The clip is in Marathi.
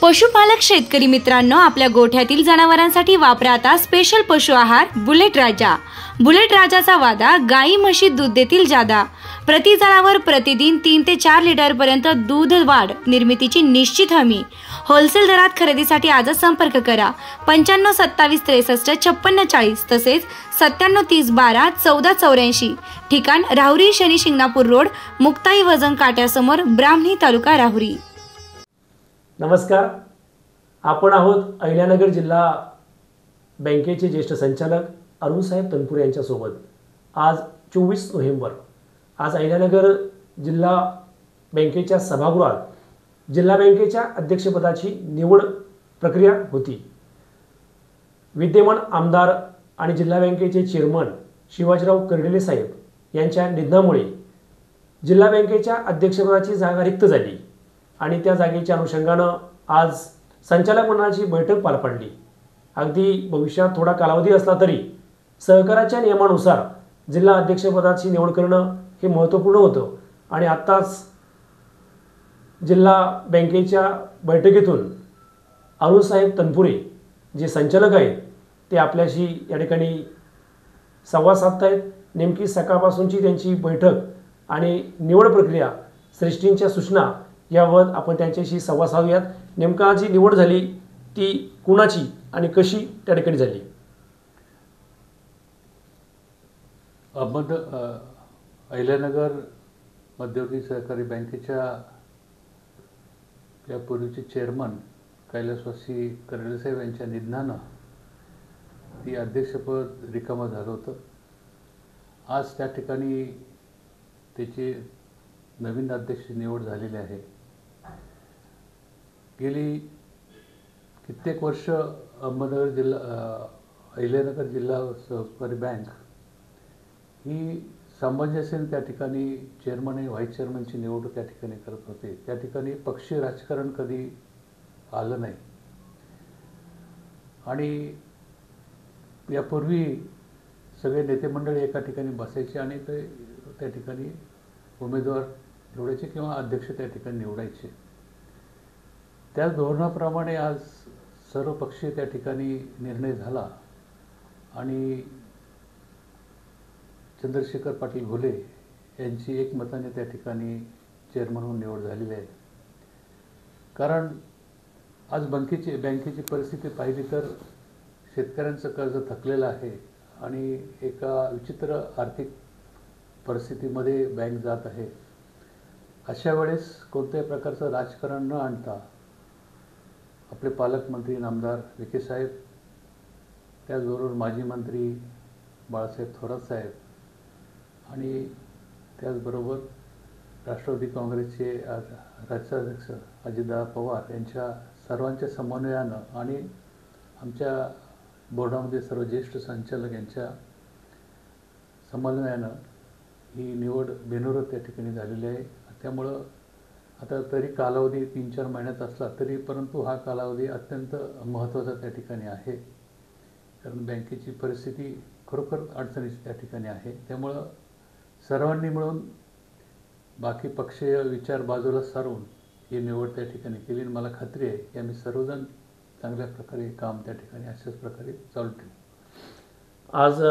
पशुपालक शेतकरी मित्रांनो, आपल्या गोठ्यातील जनावरांसाठी वापरा आता स्पेशल पशु आहार बुलेट राजा। बुलेट राजाचा वादा, गाई म्हशी दूध देतील जादा। प्रति जनावर प्रतिदिन 3 ते 4 लिटर पर्यंत दूध वाढ निर्मितीची निश्चित हमी। होलसेल दरात खरेदीसाठी आजच संपर्क करा 95 27 63 56 40 तसेच 97 30 12 14 84। ठिकाण राहुरी शनी शिंगणापूर रोड, मुक्ताई वजन काट्यासमोर, ब्राह्मणी तालुका राहुरी। नमस्कार, आपण आहोत अहिल्यानगर जिल्हा बँकेचे ज्येष्ठ संचालक अरुण साहेब तनपुरे यांच्यासोबत। आज 24 नोव्हेंबर, आज अहिल्यानगर जिल्हा बँकेच्या सभागृहात जिल्हा बँकेच्या अध्यक्षपदाची निवड प्रक्रिया होती। विद्यमान आमदार आणि जिल्हा बँकेचे चेअरमन शिवाजीराव कर्डिले साहेब यांच्या निधनामुळे जिल्हा बँकेच्या अध्यक्षपदाची जागा रिक्त झाली आणि त्या जागेच्या अनुषंगानं आज संचालक मंडळाची बैठक पार पडली। अगदी भविष्यात थोडा कालावधी असला तरी सहकाराच्या नियमानुसार जिल्हा अध्यक्षपदाची निवड करणं हे महत्त्वपूर्ण होतं आणि आत्ताच जिल्हा बँकेच्या बैठकीतून अरुण साहेब तनपुरे जे संचालक आहेत ते आपल्याशी या ठिकाणी संवाद साधत आहेत। नेमकी सकाळपासूनची त्यांची बैठक आणि निवड प्रक्रिया, श्रेष्ठींच्या सूचना यावर आपण त्यांच्याशी संवाद साधूयात। नेमका जी निवड झाली ती कुणाची आणि कशी त्या ठिकाणी झाली? अहिल्यानगर मध्यवर्ती सहकारी बँकेच्या यापूर्वीचे चेअरमन कैलासवासी कर्डिले साहेब यांच्या निधनानं ती अध्यक्षपद रिकामं झालं होतं। आज त्या ठिकाणी त्याची नवीन अध्यक्ष निवड झालेली आहे। गेली कित्येक वर्ष अहिल्यानगर जिल्हा सहकारी बँक ही सामंजस्याने त्या ठिकाणी चेअरमन आणि व्हाईस चेअरमनची निवड त्या ठिकाणी करत होते। त्या ठिकाणी पक्षीय राजकारण कधी आलं नाही आणि यापूर्वी सगळे नेते मंडळी एका ठिकाणी बसायचे आणि ते त्या ठिकाणी उमेदवार निवडायचे किंवा अध्यक्ष त्या ठिकाणी निवडायचे। त्या धोरणाप्रमाणे आज सर्वपक्षीय त्या ठिकाणी निर्णय झाला आणि चंद्रशेखर पाटील घोले यांची एकमताने त्या ठिकाणी चेअरमन म्हणून निवड झालेली आहे। कारण आज बँकेची परिस्थिती पाहिली तर शेतकऱ्यांचं कर्ज थकलेलं आहे आणि एका विचित्र आर्थिक परिस्थितीमध्ये बँक जात आहे। अशा वेळेस कोणत्याही प्रकारचं राजकारण न आणता आपले पालकमंत्री आमदार विखे साहेब, त्याचबरोबर माजी मंत्री बाळासाहेब थोरात साहेब आणि त्याचबरोबर राष्ट्रवादी काँग्रेसचे राज्याध्यक्ष अजितदादा पवार यांच्या सर्वांच्या समन्वयानं आणि आमच्या बोर्डामध्ये सर्व ज्येष्ठ संचालक यांच्या समन्वयानं ही निवड बिनविरोध त्या ठिकाणी झालेली आहे। त्यामुळं आता तरी कालावधी 3-4 महिन्यात असला तरी परंतु हा कालावधी अत्यंत महत्त्वाचा त्या ठिकाणी आहे। कारण बँकेची परिस्थिती खरोखर अडचणीची त्या ठिकाणी आहे। त्यामुळं सर्वांनी मिळून बाकी पक्षीय विचार बाजूला सारून ही निवड त्या ठिकाणी केली आणि मला खात्री आहे की आम्ही सर्वजण चांगल्या प्रकारे काम त्या ठिकाणी अशाच प्रकारे चालू ठेवू। आज